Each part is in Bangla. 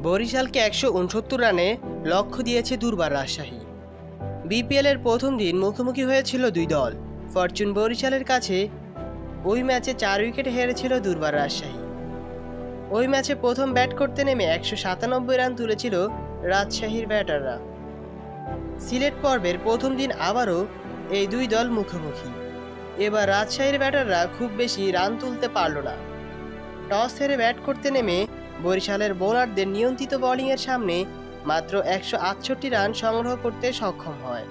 বরিশালকে ১৬৯ রানে লক্ষ্য দিয়েছে দুর্বার রাজশাহী। বিপিএলের প্রথম দিন মুখোমুখি হয়েছিল দুই দল। ফরচুন বরিশালের কাছে ওই ম্যাচে ৪ উইকেটে হেরেছিল দুর্বার রাজশাহী। ওই ম্যাচে প্রথম ব্যাট করতে নেমে ১৯৭ রান তুলেছিল রাজশাহীর ব্যাটাররা। সিলেট পর্বের প্রথম দিন আবারও এই দুই দল মুখোমুখি। এবার রাজশাহীর ব্যাটাররা খুব বেশি রান তুলতে পারল না। টস হেরে ব্যাট করতে নেমে বরিশালের বোলারদের নিয়ন্ত্রিত বোলিংয়ের সামনে মাত্র ১৬৮ রান সংগ্রহ করতে সক্ষম হয়।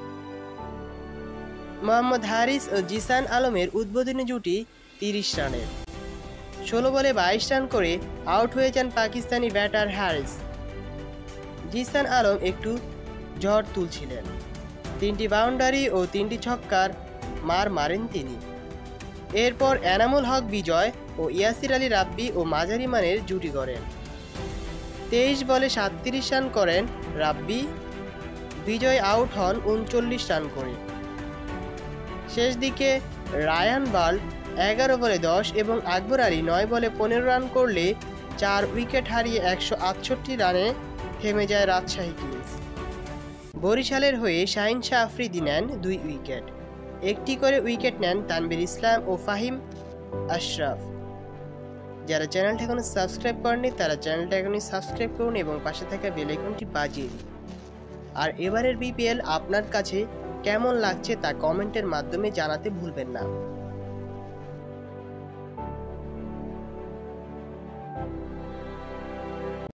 মোহাম্মদ হারিস ও জিসান আলমের উদ্বোধনী জুটি ৩০ রানের। ১৬ বলে ২২ রান করে আউট হয়ে যান পাকিস্তানি ব্যাটার হারিস। জিসান আলম একটু ঝড় তুলছিলেন। ৩টি বাউন্ডারি ও ৩টি ছক্কার মারেন তিনি। এরপর এনামুল হক বিজয় ও ইয়াসির আলী রাব্বি ও মাঝারি মানের জুটি গড়েন। ২৩ বলে ৩৭ রান করেন রাব্বি। বিজয় আউট হন ৩৯ রান করে। শেষ দিকে রায়ান বাল্ট ১১ বলে ১০ এবং আকবর আলী ৯ বলে ১৫ রান করলে ৪ উইকেট হারিয়ে ১৬৮ রানে থেমে যায় রাজশাহী কিংস। বরিশালের হয়ে শাহিন শাহ আফ্রিদি নেন ২ উইকেট। একটি করে উইকেট নেন তানভীর ইসলাম ও ফাহিম আশরাফ। যারা চ্যানেলটা এখনো সাবস্ক্রাইব করেননি তারা চ্যানেলটা এখনই সাবস্ক্রাইব করুন এবং পাশে থাকা বেল আইকনটি বাজিয়ে দিন। আর এবারের বিপিএল আপনার কাছে কেমন লাগছে তা কমেন্টের মাধ্যমে জানাতে ভুলবেন না।